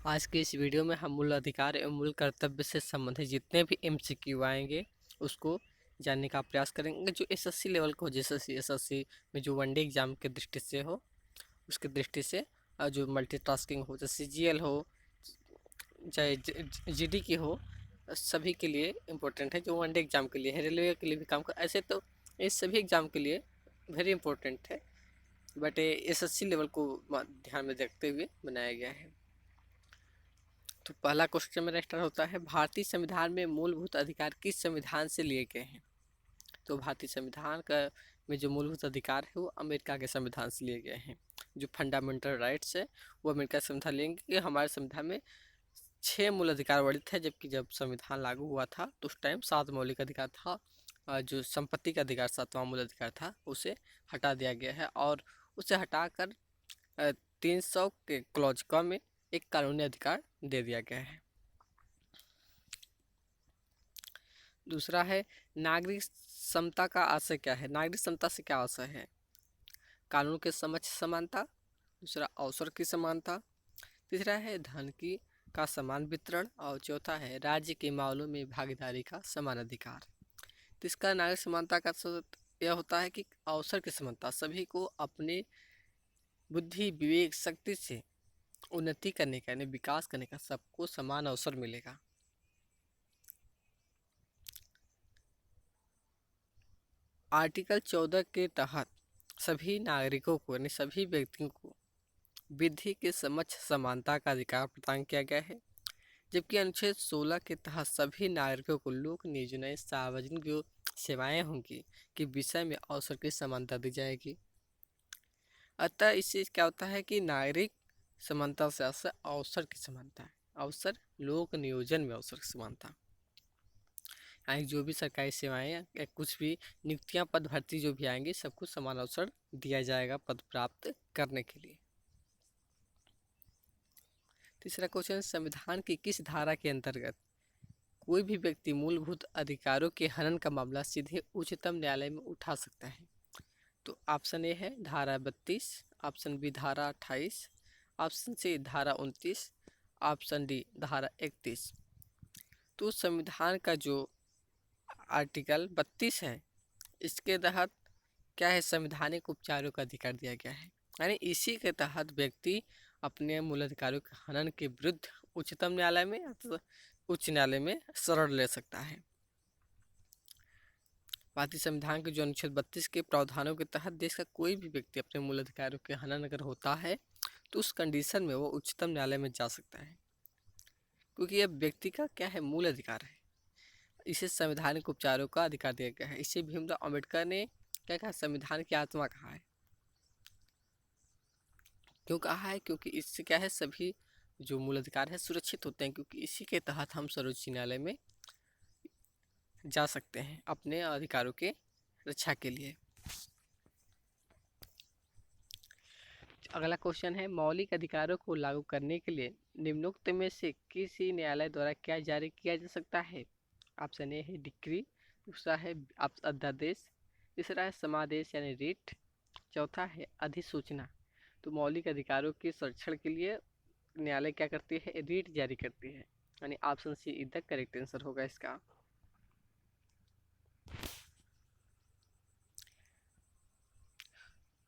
आज के इस वीडियो में हम मूल अधिकार एवं मूल कर्तव्य से संबंधित जितने भी एमसीक्यू आएंगे उसको जानने का प्रयास करेंगे। जो एसएससी लेवल को हो, जैसे एसएससी में जो वनडे एग्जाम के दृष्टि से हो उसके दृष्टि से, और जो मल्टीटास्किंग हो जैसे जीएल हो चाहे जीडी की हो, सभी के लिए इम्पोर्टेंट है। जो वनडे एग्जाम के लिए है, रेलवे के लिए भी काम कर, ऐसे तो इस सभी एग्जाम के लिए वेरी इंपॉर्टेंट है, बट एसएससी लेवल को ध्यान में रखते हुए बनाया गया है। तो पहला क्वेश्चन मेरा स्टार्ट होता है, भारतीय संविधान में मूलभूत अधिकार किस संविधान से लिए गए हैं? तो भारतीय संविधान का में जो मूलभूत अधिकार है वो अमेरिका के संविधान से लिए गए हैं। जो फंडामेंटल राइट्स है वो अमेरिका संविधान लेंगे कि हमारे संविधान में 6 मूल अधिकार वर्णित है, जबकि जब संविधान लागू हुआ था तो उस टाइम 7 मौलिक अधिकार था। जो संपत्ति का अधिकार 7वां मूल अधिकार था उसे हटा दिया गया है, और उसे हटाकर 300 के क्लॉज क में एक कानूनी अधिकार दे दिया गया है। दूसरा है, नागरिक समता का आशय क्या है? नागरिक समता से क्या आशय है? कानून के समक्ष समानता, दूसरा अवसर की समानता, तीसरा है धन की का समान वितरण, और चौथा है राज्य के मामलों में भागीदारी का समान अधिकार। तो इसका नागरिक समानता का यह होता है कि अवसर की समानता, सभी को अपने बुद्धि विवेक शक्ति से उन्नति करने का यानी विकास करने का सबको समान अवसर मिलेगा। आर्टिकल 14 के तहत सभी नागरिकों को यानी सभी व्यक्तियों को विधि के समक्ष समानता का अधिकार प्रदान किया गया है, जबकि अनुच्छेद 16 के तहत सभी नागरिकों को लोक नियोजन सार्वजनिक जो सेवाएं होंगी के विषय में अवसर की समानता दी जाएगी। अतः इससे क्या होता है कि नागरिक समानता से अवसर की समानता है, अवसर लोक नियोजन में अवसर की समानता, यानी जो भी सरकारी सेवाएं या कुछ भी नियुक्तियां पद भर्ती जो भी आएंगे सबको समान अवसर दिया जाएगा पद प्राप्त करने के लिए। तीसरा क्वेश्चन, संविधान की किस धारा के अंतर्गत कोई भी व्यक्ति मूलभूत अधिकारों के हनन का मामला सीधे उच्चतम न्यायालय में उठा सकता है? तो ऑप्शन ए है धारा 32, ऑप्शन बी धारा 28, ऑप्शन सी धारा 29, ऑप्शन डी धारा 31। तो संविधान का जो आर्टिकल 32 है इसके तहत क्या है, संवैधानिक उपचारों का अधिकार दिया गया है, यानी इसी के तहत व्यक्ति अपने मूल अधिकारों के हनन के विरुद्ध उच्चतम न्यायालय में या तो उच्च न्यायालय में शरण ले सकता है। भारतीय संविधान के जो अनुच्छेद 32 के प्रावधानों के तहत देश का कोई भी व्यक्ति अपने मूल अधिकारों के हनन अगर होता है तो उस कंडीशन में वो उच्चतम न्यायालय में जा सकता है, क्योंकि यह व्यक्ति का क्या है, मूल अधिकार है। इसे संवैधानिक उपचारों का अधिकार दिया गया है। इसे भीमराव अम्बेडकर ने क्या कहा, संविधान की आत्मा कहा है। क्यों कहा है? क्योंकि इससे क्या है, सभी जो मूल अधिकार है सुरक्षित होते हैं, क्योंकि इसी के तहत हम सर्वोच्च न्यायालय में जा सकते हैं अपने अधिकारों के रक्षा के लिए। अगला क्वेश्चन है, मौलिक अधिकारों को लागू करने के लिए निम्नोक्त में से किसी न्यायालय द्वारा क्या जारी किया जा सकता है? ऑप्शन ए है डिक्री, दूसरा है अध्यादेश, तीसरा है समादेश यानी रिट, चौथा है अधिसूचना। तो मौलिक अधिकारों के संरक्षण के लिए न्यायालय क्या करती है, रिट जारी करती है, यानी option C is the correct answer होगा इसका।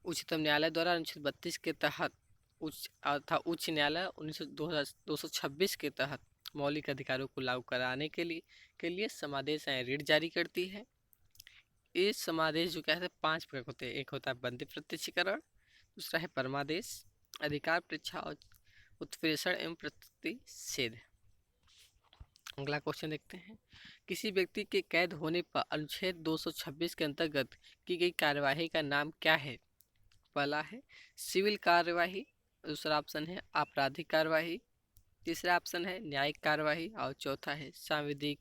उच्चतम न्यायालय द्वारा अनुच्छेद 32 के तहत उच्च न्यायालय 226 के तहत मौलिक अधिकारों को लागू कराने के लिए समादेश या रिट जारी करती है। ये समादेश जो क्या है 5 प्रकार होते हैं। एक होता है बंदी प्रत्यक्षीकरण, दूसरा है परमादेश, अधिकार परीक्षा और उत्प्रेषण एवं प्रतिषेध। अगला क्वेश्चन देखते हैं, किसी व्यक्ति के कैद होने पर अनुच्छेद 226 के अंतर्गत की गई कार्यवाही का नाम क्या है? पहला है सिविल कार्यवाही, दूसरा ऑप्शन है आपराधिक कार्यवाही, तीसरा ऑप्शन है न्यायिक कार्यवाही और चौथा है सांविधिक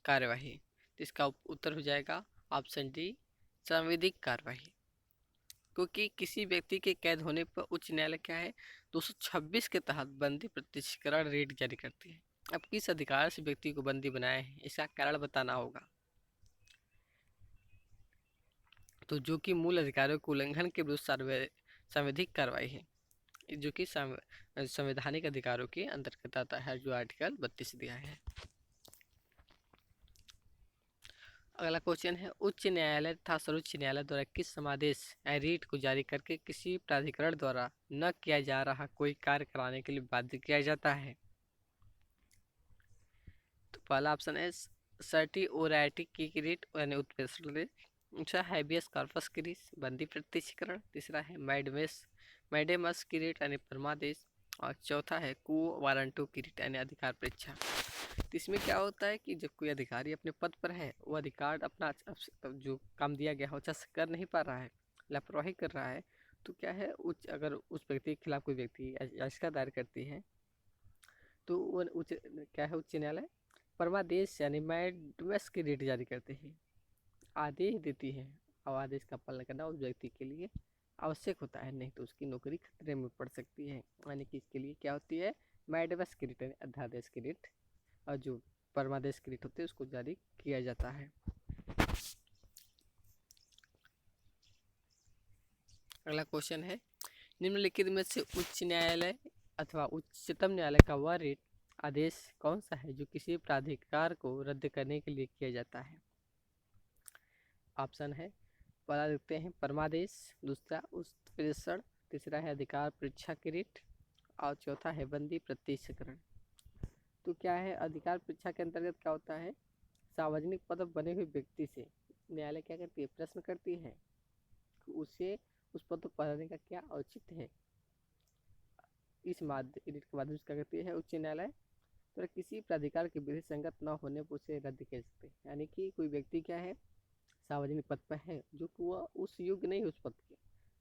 कार्यवाही। तो इसका उत्तर हो जाएगा ऑप्शन डी सांविधिक कार्यवाही, क्योंकि किसी व्यक्ति के कैद होने पर उच्च न्यायालय क्या है 226 के तहत बंदी प्रत्यक्षीकरण रेट जारी करती है। अब किस अधिकार से व्यक्ति को बंदी बनाए हैं इसका कारण बताना होगा। तो जो कि मूल अधिकारों के उल्लंघन के विरुद्ध संवैधानिक कार्रवाई है, जो कि संवैधानिक अधिकारों के अंतर्गत आता है, जो आर्टिकल 32 दिया है। अगला क्वेश्चन है, उच्च न्यायालय तथा सर्वोच्च न्यायालय द्वारा किस समादेश रीट को जारी करके किसी प्राधिकरण द्वारा न किया जा रहा कोई कार्य कराने के लिए बाध्य किया जाता है? तो पहला ऑप्शन है सर्टिओरैटी की रीट यानी उत्प्रेषण रीट, दूसरा हैबियस कॉर्पस की रीट बंदी प्रत्यक्षीकरण, तीसरा है मैडेमस की रीट यानी परमादेश, और चौथा है क्वो वारंटो की रीट यानी अधिकार परीक्षा। तो इसमें क्या होता है कि जब कोई अधिकारी अपने पद पर है, वो अधिकार अपना जो काम दिया गया है अच्छा से कर नहीं पा रहा है, लापरवाही कर रहा है, तो क्या है अगर उस व्यक्ति के खिलाफ कोई व्यक्ति याचिका दायर करती है, तो वो उच्च न्यायालय परमादेश यानी मैडमस की रीट जारी करते हैं, आदेश देती है, और आदेश का पालन करना उस व्यक्ति के लिए आवश्यक होता है, नहीं तो उसकी नौकरी खतरे में पड़ सकती है। यानी कि इसके लिए क्या होती है, मैडमस की रीट अध्यादेश की रीट, और जो परमादेश की रीट होती है उसको जारी किया जाता है। अगला क्वेश्चन है, निम्नलिखित में से उच्च न्यायालय अथवा उच्चतम न्यायालय का वह रीट आदेश कौन सा है जो किसी प्राधिकार को रद्द करने के लिए किया जाता है? ऑप्शन है, पहला देखते हैं परमादेश, दूसरा उत्प्रेषण, तीसरा है अधिकार परीक्षा की रीट, और चौथा है बंदी प्रत्यक्षीकरण। तो क्या है, अधिकार परीक्षा के अंतर्गत क्या होता है, सार्वजनिक पद बने हुए व्यक्ति से न्यायालय क्या करती है, प्रश्न करती है कि उसे उस पद पर पढ़ने का क्या औचित्य है। इस रीट के माध्यम से क्या करती है उच्च न्यायालय, तो किसी प्राधिकार के विधि संगत न होने पर उसे रद्द कर सकते हैं। यानी कि कोई व्यक्ति क्या है, सार्वजनिक पद पर है, जो कि वह उस योग्य नहीं उस पद के,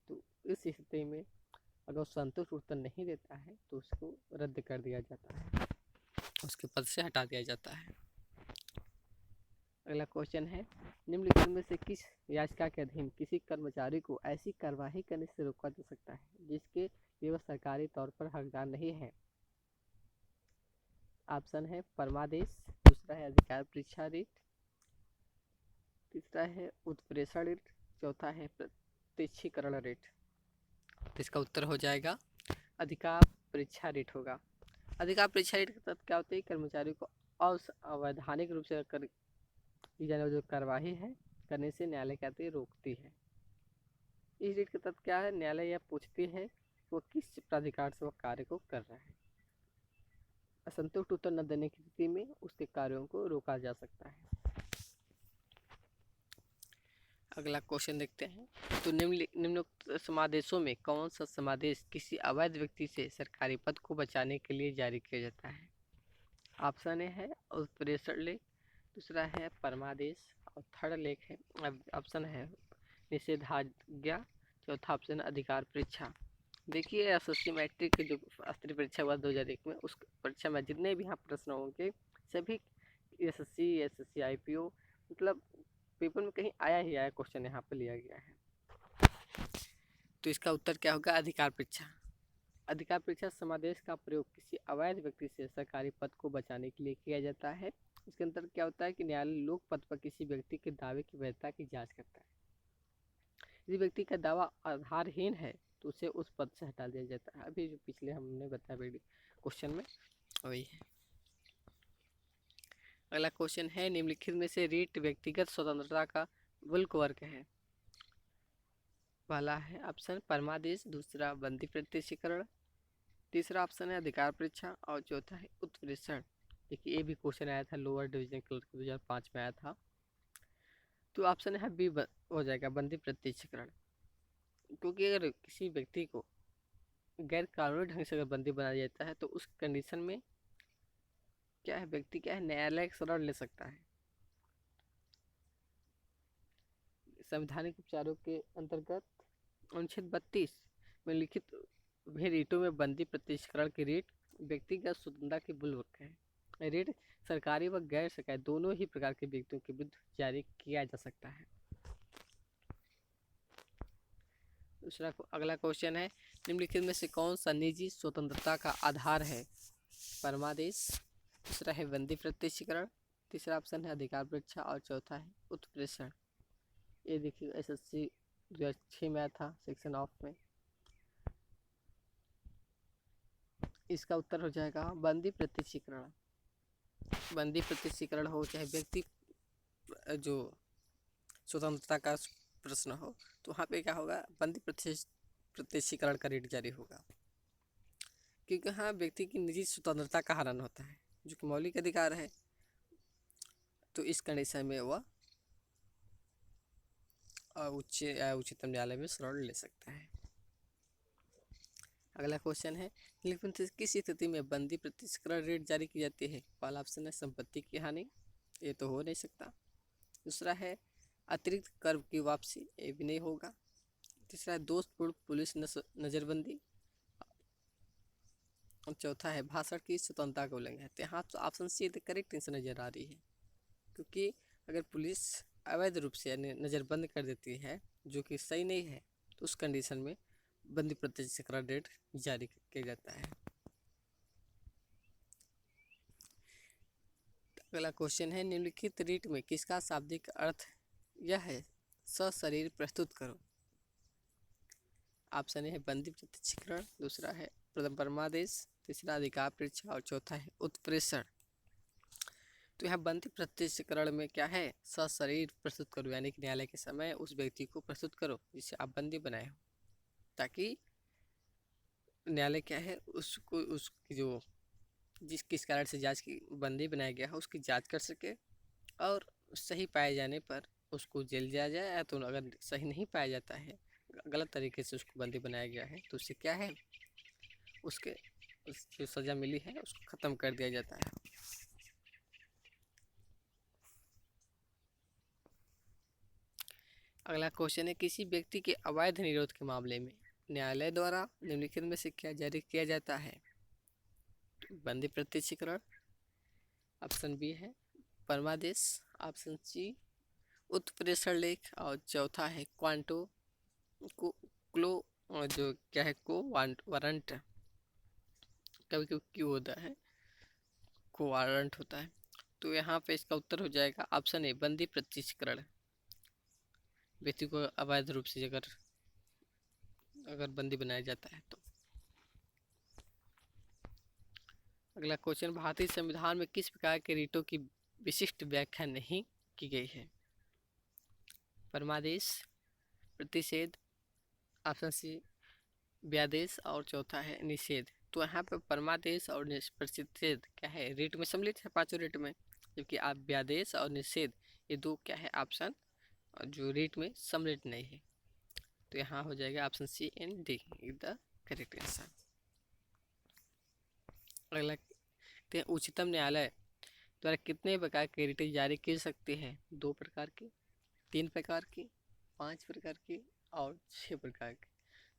तो इस स्थिति में अगर संतुष्ट उत्तर नहीं देता है तो उसको रद्द कर दिया जाता है, उसके पद से हटा दिया जाता है। अगला क्वेश्चन है, निम्नलिखित में से किस याचिका के अधीन किसी कर्मचारी को ऐसी कार्यवाही करने से रोका जा सकता है जिसके लिए वह सरकारी तौर पर हकदार नहीं है? ऑप्शन है परमादेश, दूसरा है अधिकार परीक्षा रीट, तीसरा है उत्प्रेषण रीट, चौथा है प्रत्यक्षीकरण रीट। तो इसका उत्तर हो जाएगा अधिकार परीक्षा रीट होगा। अधिकार परीक्षा रीट के तहत क्या होता है, कर्मचारी को अवैधानिक रूप से की जाने वाली जो कार्यवाही है करने से न्यायालय क्या होती है, रोकती है। इस रीट के तहत क्या है, न्यायालय यह पूछती है कि वो किस प्राधिकार से वो कार्य को कर रहा है। असंतुष्ट उत्तर न देने की स्थिति में उसके कार्यों को रोका जा सकता है। अगला क्वेश्चन देखते हैं, तो निम्नोक्त समादेशों में कौन सा समादेश किसी अवैध व्यक्ति से सरकारी पद को बचाने के लिए जारी किया जाता है? ऑप्शन ए है उत्प्रेषण लेख, दूसरा है परमादेश, और थर्ड लेख है ऑप्शन है निषेधाज्ञा, चौथा ऑप्शन अधिकार परीक्षा। देखिए एसएससी मैट्रिक की जो स्तरीय परीक्षा हुआ 2001 में, उस परीक्षा में जितने भी यहाँ प्रश्न होंगे सभी एसएससी आईपीओ मतलब पेपर में कहीं आया ही आया क्वेश्चन यहाँ पे लिया गया है। तो इसका उत्तर क्या होगा, अधिकार परीक्षा। अधिकार परीक्षा समादेश का प्रयोग किसी अवैध व्यक्ति से सरकारी पद को बचाने के लिए किया जाता है। इसके अंदर क्या होता है कि न्यायालय लोक पद पर किसी व्यक्ति के दावे की वैधता की जांच करता है। यदि व्यक्ति का दावा आधारहीन है तो उसे उस पद से हटा दिया जाता है। अभी जो पिछले हमने बताया क्वेश्चन में वही है। अगला क्वेश्चन है, निम्नलिखित में से रीट व्यक्तिगत स्वतंत्रता का बुल्क वर्क है? पहला है ऑप्शन परमादेश, दूसरा बंदी प्रत्यक्षीकरण, तीसरा ऑप्शन है अधिकार परीक्षा, और चौथा है उत्प्रेषण। देखिए ये भी क्वेश्चन आया था लोअर डिवीजन क्लर्क 2005 में आया था। तो ऑप्शन है बी हो जाएगा बंदी प्रत्यक्षीकरण, क्योंकि अगर किसी व्यक्ति को गैर कानूनी ढंग से अगर बंदी बनाया जाता है तो उस कंडीशन में क्या है, व्यक्ति क्या है न्यायालय शरण ले सकता है। संवैधानिक उपचारों के अंतर्गत अनुच्छेद 32 में लिखित भी रीटों में बंदी प्रत्यक्षीकरण की रीट व्यक्तिगत स्वतंत्रता की बुलवर्क है। रीट सरकारी व गैर सरकारी दोनों ही प्रकार के व्यक्तियों के विरुद्ध जारी किया जा सकता है। दूसरा अगला क्वेश्चन है, निम्नलिखित में से कौन सा निजी स्वतंत्रता का आधार है? परमादेश, दूसरा है बंदी प्रत्यक्षीकरण, तीसरा ऑप्शन है अधिकार परीक्षा, और चौथा है उत्प्रेषण। ये देखिए एसएससी 2006 में आया था सेक्शन ऑफ में। इसका उत्तर हो जाएगा बंदी प्रत्यक्षीकरण। बंदी प्रत्यक्षीकरण हो चाहे व्यक्ति जो स्वतंत्रता का प्रश्न हो, तो वहाँ पे क्या होगा, बंदी प्रत्यक्षीकरण का रेट जारी होगा, क्योंकि हाँ व्यक्ति की निजी स्वतंत्रता का हनन होता है जो कि मौलिक अधिकार है। तो इस कंडीशन में वह उच्चतम न्यायालय में शरण ले सकता है। अगला क्वेश्चन है, लेकिन किस स्थिति में बंदी प्रत्यक्षीकरण रेट जारी की जाती है? पहला ऑप्शन है संपत्ति की हानि, ये तो हो नहीं सकता। दूसरा है अतिरिक्त कर की वापसी, ये भी नहीं होगा। तीसरा है दोषपूर्ण पुलिस नज़रबंदी। और चौथा है भाषण की स्वतंत्रता का उल्लंघन है। तो यहाँ तो ऑप्शन सी करेक्ट आंसर नजर आ रही है, क्योंकि अगर पुलिस अवैध रूप से यानी नज़रबंद कर देती है जो कि सही नहीं है, तो उस कंडीशन में बंदी प्रत्यक्षीकरण रेट जारी किया जाता है। अगला क्वेश्चन है, निम्नलिखित रीट में किसका शाब्दिक अर्थ यह है? सशरीर प्रस्तुत करो। ऑप्शन ए है बंदी प्रत्यक्षीकरण, दूसरा है परमादेश, तीसरा अधिकार परीक्षा और चौथा है उत्प्रेषण। तो यह बंदी प्रत्यक्षीकरण में क्या है, सशरीर प्रस्तुत करो, यानी कि न्यायालय के समय उस व्यक्ति को प्रस्तुत करो जिसे आप बंदी बनाए हो, ताकि न्यायालय क्या है उसको उसकी जो किस कारण से जांच की बंदी बनाया गया है उसकी जांच कर सके, और सही पाए जाने पर उसको जेल दिया जाए, या तो अगर सही नहीं पाया जाता है, गलत तरीके से उसको बंदी बनाया गया है, तो उससे क्या है उसके जो सज़ा मिली है उसको ख़त्म कर दिया जाता है। अगला क्वेश्चन है, किसी व्यक्ति के अवैध निरोध के मामले में न्यायालय द्वारा निम्नलिखित में से क्या जारी किया जाता है? बंदी प्रत्यक्षीकरण, ऑप्शन बी है परमादेश, ऑप्शन सी उत्प्रेषण लेख, और चौथा है क्वांटो को क्लो जो क्या है को वारंट, कभी कभी क्यों होता है को वारंट होता है। तो यहाँ पे इसका उत्तर हो जाएगा ऑप्शन ए बंदी प्रत्यक्षीकरण। व्यक्ति को अवैध रूप से अगर बंदी बनाया जाता है तो। अगला क्वेश्चन, भारतीय संविधान में किस प्रकार के रीटों की विशिष्ट व्याख्या नहीं की गई है? परमादेश, प्रतिषेध, ऑप्शन सी व्यादेश, और चौथा है निषेध। तो यहाँ पे परमादेश और प्रतिषेध क्या है, रीट में सम्मिलित है पांचों रीट में, जबकि आप व्यादेश और निषेध ये दो क्या है ऑप्शन जो रीट में सम्मिलित नहीं है। तो यहाँ हो जाएगा option C and D the correct answer. अगला उच्चतम न्यायालय द्वारा कितने प्रकार के रिट जारी की सकती है? 2 प्रकार की, 3 प्रकार की, 5 प्रकार की और 6 प्रकार की।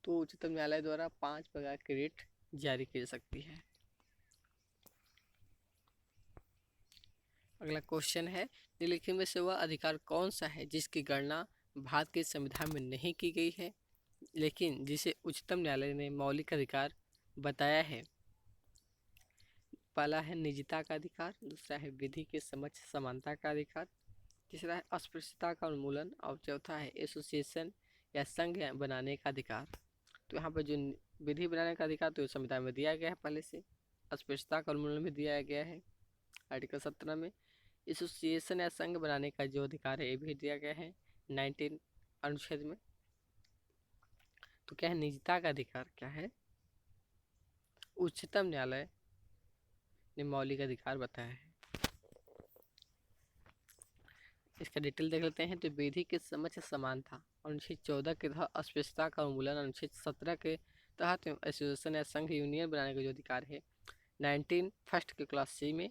तो उच्चतम न्यायालय द्वारा 5 प्रकार की रिट जारी की जा सकती है। अगला क्वेश्चन है, निम्नलिखित में से वह अधिकार कौन सा है जिसकी गणना भारत के संविधान में नहीं की गई है लेकिन जिसे उच्चतम न्यायालय ने मौलिक अधिकार बताया है? पहला है निजता का अधिकार, दूसरा है विधि के समक्ष समानता का अधिकार, तीसरा है अस्पृश्यता का उन्मूलन, और चौथा है एसोसिएशन या संघ बनाने का अधिकार। तो यहाँ पर जो विधि बनाने का अधिकार तो संविधान में दिया गया है पहले से, अस्पृश्यता का उन्मूलन भी दिया गया है आर्टिकल 17 में, एसोसिएशन या संघ बनाने का जो अधिकार है ये भी दिया गया है 19 अनुच्छेद में। तो क्या है निजता का अधिकार क्या है, उच्चतम न्यायालय ने मौलिक अधिकार बताया है। इसका डिटेल देख लेते हैं। तो विधि के समक्ष समानता अनुच्छेद 14 के तहत अस्पृश्यता का उन्मूलन, अनुच्छेद 17 के तहत एसोसिएशन या संघ यूनियन बनाने का जो अधिकार है 19 फर्स्ट के क्लास सी में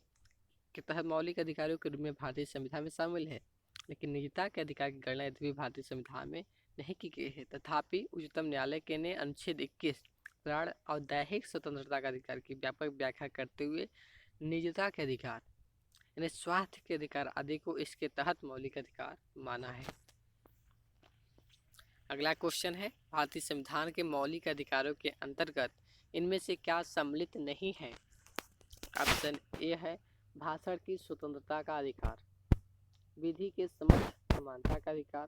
के तहत मौलिक अधिकारों के रूप में भारतीय संविधान में शामिल है, लेकिन निजता के अधिकार की गणना यद्यपि भारतीय संविधान में नहीं की गई है। तथापि उच्चतम न्यायालय के ने अनुच्छेद 21 प्राण और दैहिक स्वतंत्रता का अधिकार की व्यापक व्याख्या करते हुए निजता के अधिकार यानी स्वास्थ्य के अधिकार आदि को इसके तहत मौलिक अधिकार माना है। अगला क्वेश्चन है, भारतीय संविधान के मौलिक अधिकारों के अंतर्गत इनमें से क्या सम्मिलित नहीं है? ऑप्शन ए है भाषण की स्वतंत्रता का अधिकार, विधि के समक्ष समानता का अधिकार,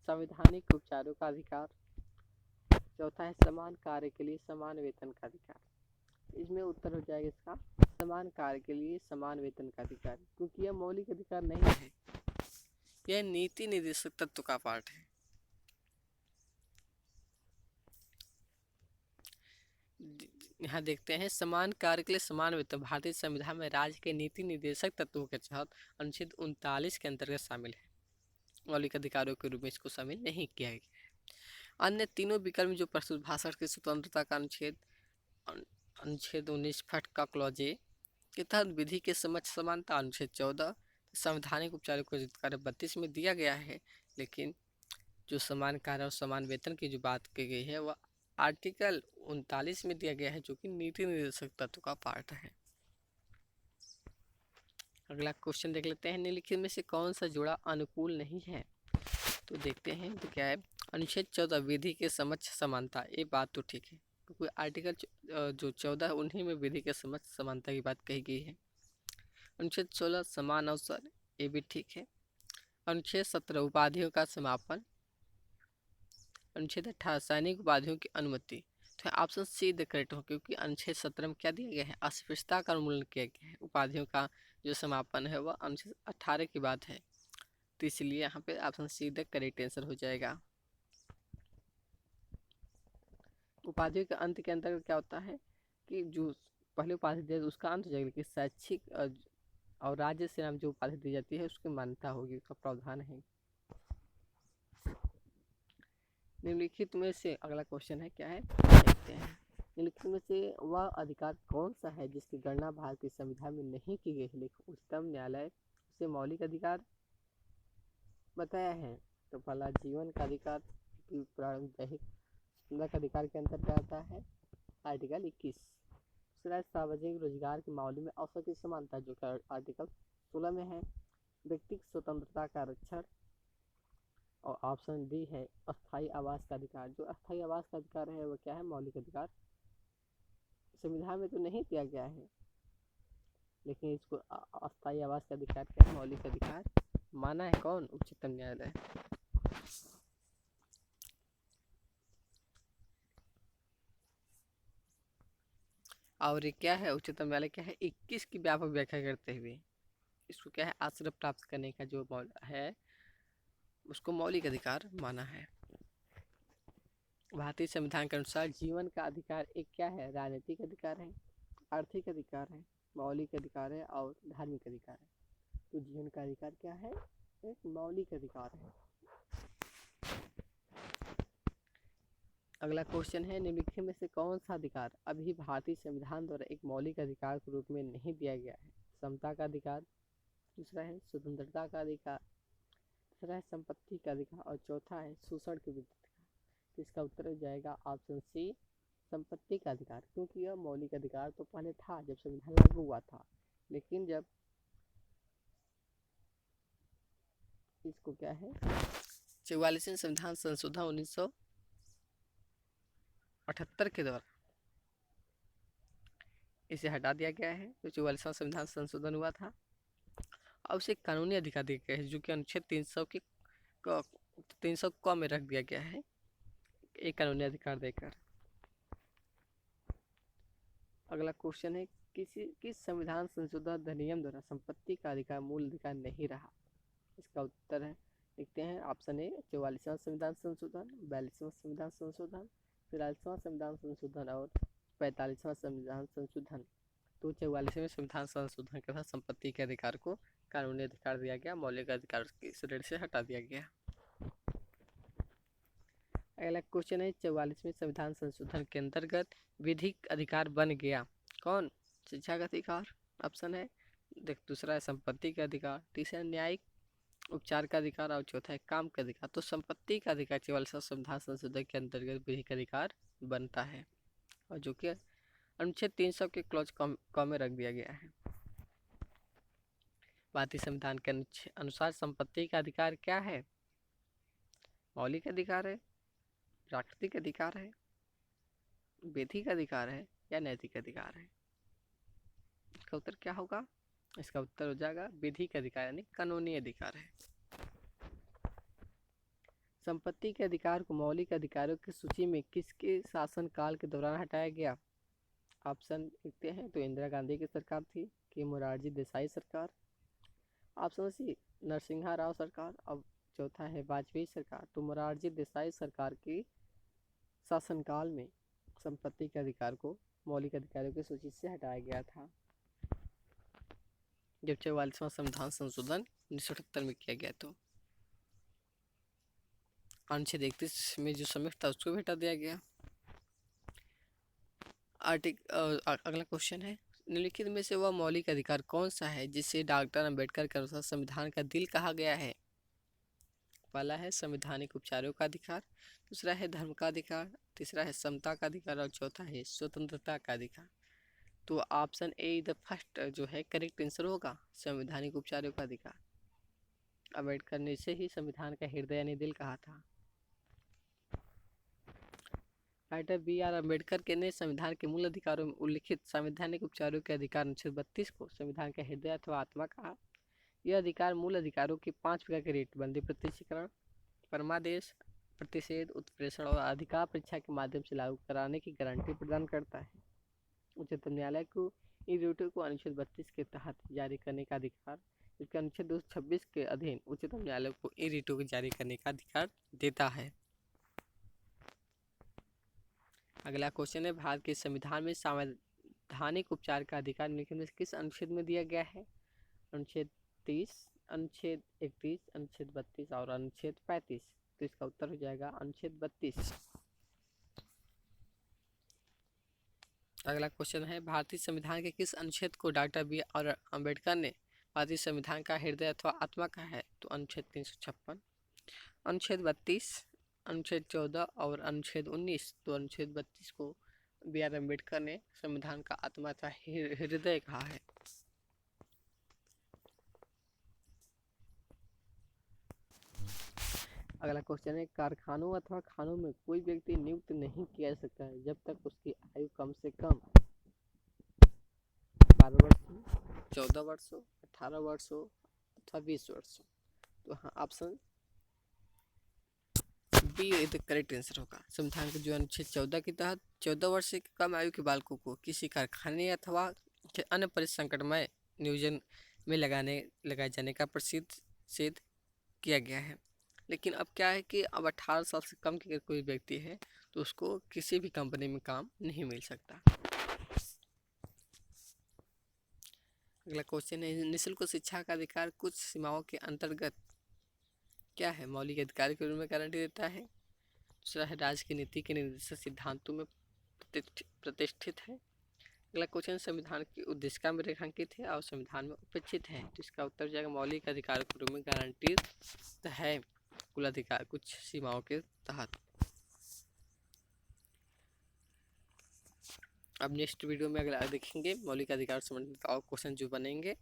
संवैधानिक उपचारों का अधिकार, चौथा है समान कार्य के लिए समान वेतन का अधिकार। इसमें उत्तर हो जाएगा इसका समान कार्य के लिए समान वेतन का अधिकार, क्योंकि यह मौलिक अधिकार नहीं है, यह नीति निर्देशक तत्व का पार्ट है। यहाँ देखते हैं समान कार्य के लिए समान वेतन भारतीय संविधान में राज्य के नीति निर्देशक तत्वों के तहत अनुच्छेद 39 के अंतर्गत शामिल है, मौलिक अधिकारों के रूप में इसको शामिल नहीं किया गया है। अन्य तीनों विकल्प जो प्रस्तुत भाषा की स्वतंत्रता का अनुच्छेद 19 फट का क्लॉज ए के तहत विधि के समक्ष समानता अनुच्छेद 14 संवैधानिक उपचारों को अधिकार 32 में दिया गया है, लेकिन जो समान कार्य और समान वेतन की जो बात की गई है वह आर्टिकल 39 में दिया गया है, जो कि नीति निर्देशक तत्व का पार्ट है। अगला क्वेश्चन देख लेते हैं, निम्नलिखित में से कौन सा जोड़ा अनुकूल नहीं है? तो देखते हैं तो क्या है, अनुच्छेद 14 विधि के समक्ष समानता, ये बात तो ठीक है क्योंकि आर्टिकल जो 14 है उन्हीं में विधि के समक्ष समानता की बात कही गई है। अनुच्छेद 16 समान अवसर, ये भी ठीक है। अनुच्छेद 17 उपाधियों का समापन। अनुच्छेद 18 सैनिक उपाधियों की अनुमति। तो ऑप्शन सी द करेक्ट हो, क्योंकि अनुच्छेद 17 में क्या दिया गया है, अस्पृश्यता का उन्मूलन किया गया है, उपाधियों का जो समापन है वह अनुच्छेद 18 की बात है, तो इसलिए यहाँ पे option see the correct answer हो जाएगा। उपाधियों के अंत के अंतर्गत क्या होता है कि जो पहले उपाधि दी उसका अंत हो जाएगा, कि शैक्षिक और राज्य से नाम जो उपाधि दी जाती है उसकी मान्यता होगी, उसका प्रावधान है। निम्नलिखित में से अगला क्वेश्चन है, क्या है देखते हैं, निम्नलिखित में से वह अधिकार कौन सा है जिसकी गणना भारतीय संविधान में नहीं की गई है, लेकिन उच्चतम न्यायालय उसे मौलिक अधिकार बताया है? तो पहला जीवन का अधिकार, दैहिक अधिकार के अंतर्गत आता है आर्टिकल 21। दूसरा है सार्वजनिक रोजगार के मामले में अवसर की समानता, जो कि आर्टिकल 16 में है। व्यक्तिगत स्वतंत्रता का रक्षण, और ऑप्शन डी है अस्थायी आवास का अधिकार। जो अस्थायी आवास का अधिकार है वह क्या है, मौलिक अधिकार। संविधान में तो नहीं दिया गया है, लेकिन इसको अस्थायी आवास का अधिकार क्या है, मौलिक अधिकार माना है कौन, उच्चतम न्यायालय। और ये क्या है, उच्चतम न्यायालय क्या है, 21 की व्यापक व्याख्या करते हुए इसको क्या है, आश्रय प्राप्त करने का जो है उसको मौलिक अधिकार माना है। भारतीय संविधान के अनुसार जीवन का अधिकार एक क्या है, राजनीतिक अधिकार है, आर्थिक अधिकार है, मौलिक अधिकार है और धार्मिक अधिकार है। तो जीवन का अधिकार क्या है, एक मौलिक अधिकार है। अगला क्वेश्चन है, निम्नलिखित में से कौन सा अधिकार अभी भारतीय संविधान द्वारा एक मौलिक अधिकार के रूप में नहीं दिया गया है? समता का अधिकार, दूसरा है स्वतंत्रता का अधिकार, तीसरा है संपत्ति का अधिकार और चौथा है शोषण के विरुद्ध अधिकार। तो इसका उत्तर हो जाएगा ऑप्शन सी संपत्ति का अधिकार, क्योंकि यह मौलिक अधिकार तो पहले था जब संविधान लागू हुआ था, लेकिन जब इसको क्या है 44वें संविधान संशोधन 1978 के द्वारा इसे हटा दिया गया है। तो 44वां संविधान संशोधन हुआ था और उसे कानूनी अधिकार दिया गया है, जो कि अनुच्छेद 300 क में रख दिया गया है, एक कानूनी अधिकार देकर। अगला क्वेश्चन है, किस संविधान संशोधन अधिनियम द्वारा संपत्ति का अधिकार मूल अधिकार नहीं रहा? इसका उत्तर है लिखते हैं ऑप्शन ए 44वां संविधान संशोधन, 42वां संविधान संशोधन, 43वां संविधान संशोधन और 45वां संविधान संशोधन। तो 44वें संविधान संशोधन के साथ संपत्ति के अधिकार को कानूनी अधिकार दिया गया, मौलिक अधिकार की श्रेणी से हटा दिया गया। अगला क्वेश्चन है, 44वें संविधान संशोधन के अंतर्गत विधिक अधिकार बन गया कौन? शिक्षा का अधिकार ऑप्शन है, दूसरा है संपत्ति का अधिकार, तीसरा न्यायिक उपचार का अधिकार और चौथा है काम का अधिकार। तो संपत्ति का अधिकार 44वां संविधान संशोधन के अंतर्गत विधिक अधिकार बनता है, और जो कि अनुच्छेद 300 के क्लॉज क में रख दिया गया है। भारतीय संविधान के अनुसार संपत्ति का अधिकार क्या है, मौलिक अधिकार है, प्राकृतिक अधिकार है, विधिक अधिकार है या नैतिक अधिकार है? इसका उत्तर क्या होगा, इसका उत्तर हो जाएगा विधिक अधिकार यानी कानूनी अधिकार है। संपत्ति के अधिकार को मौलिक अधिकारों की सूची में किसके शासनकाल के दौरान हटाया गया? ऑप्शन लिखते हैं तो इंदिरा गांधी की सरकार थी कि मोरारजी देसाई सरकार। ऑप्शन सी नरसिम्हा राव सरकार। अब चौथा है वाजपेयी सरकार। तो मोरारजी देसाई सरकार की शासनकाल में संपत्ति के अधिकार को मौलिक अधिकारों की सूची से हटाया गया था, जब 44वां संविधान संशोधन 1978 में किया गया। तो अनुच्छेद 31 में जो समिट था उसको भी हटा दिया गया। अगला क्वेश्चन है, निम्नलिखित में से वह मौलिक अधिकार कौन सा है जिसे डॉक्टर अंबेडकर के अनुसार संविधान का दिल कहा गया है? पहला है संवैधानिक उपचारों का अधिकार, दूसरा है धर्म का अधिकार, तीसरा है समता का अधिकार और चौथा है स्वतंत्रता का अधिकार। तो ऑप्शन ए द फर्स्ट जो है करेक्ट आंसर होगा, संवैधानिक उपचारों का अधिकार। अंबेडकर ने इसे ही संविधान का हृदय यानी दिल कहा था। डॉक्टर बी आर अम्बेडकर के ने संविधान के मूल अधिकारों में उल्लिखित संवैधानिक उपचारों के अधिकार अनुच्छेद 32 को संविधान का हृदय अथवा आत्मा कहा। यह अधिकार मूल अधिकारों की 5 प्रकार के रीटबंदी, प्रत्यक्षीकरण, परमादेश, प्रतिषेध, उत्प्रेषण और अधिकार परीक्षा के माध्यम से लागू कराने की गारंटी प्रदान करता है। उच्चतम न्यायालय को इन रीटों को अनुच्छेद 32 के तहत जारी करने का अधिकार, जबकि अनुच्छेद 226 के अधीन उच्चतम न्यायालय को इन रीटों को जारी करने का अधिकार देता है। अगला क्वेश्चन है, भारत के संविधान में संवैधानिक उपचार का अधिकार निम्नलिखित में किस अनुच्छेद में दिया गया है? अनुच्छेद 30, अनुच्छेद 31, अनुच्छेद 32 और अनुच्छेद 35। तो इसका उत्तर हो जाएगा अनुच्छेद 32। अगला क्वेश्चन है, भारतीय संविधान के किस अनुच्छेद को डॉक्टर बी आर अम्बेडकर ने भारतीय संविधान का हृदय अथवा आत्मा कहा है? तो अनुच्छेद 356, अनुच्छेद 32, अनुच्छेद 14 और अनुच्छेद 19। तो अनुच्छेद 32 को बी आर अम्बेडकर ने संविधान का आत्मा अथवा हृदय कहा है। अगला क्वेश्चन है, कारखानों अथवा खानों में कोई व्यक्ति नियुक्त नहीं किया जा सकता है जब तक उसकी आयु कम से कम 12 वर्ष हो, 14 वर्ष हो, 18 वर्ष हो अथवा 20 वर्ष हो। तो हाँ, option be the correct answer होगा। संविधान के जो अनुच्छेद 14 के तहत 14 वर्ष से कम आयु के बालकों को किसी कारखाने अथवा अन्य परिसंकटमय नियोजन में लगाए जाने का प्रसिद्ध किया गया है। लेकिन अब क्या है कि अब 18 साल से कम के कोई व्यक्ति है तो उसको किसी भी कंपनी में काम नहीं मिल सकता। अगला क्वेश्चन है, निःशुल्क शिक्षा का अधिकार कुछ सीमाओं के अंतर्गत क्या है? मौलिक अधिकार के रूप में गारंटी देता है। दूसरा है राज्य की नीति के निर्देशक सिद्धांतों में प्रतिष्ठित है। अगला क्वेश्चन संविधान की उद्देशिका में रेखांकित है और संविधान में उपेक्षित है। तो इसका उत्तर जाएगा मौलिक अधिकार के रूप में गारंटी है कुल अधिकार कुछ सीमाओं के तहत। अब नेक्स्ट वीडियो में अगला देखेंगे मौलिक अधिकार संबंधित और क्वेश्चन जो बनेंगे।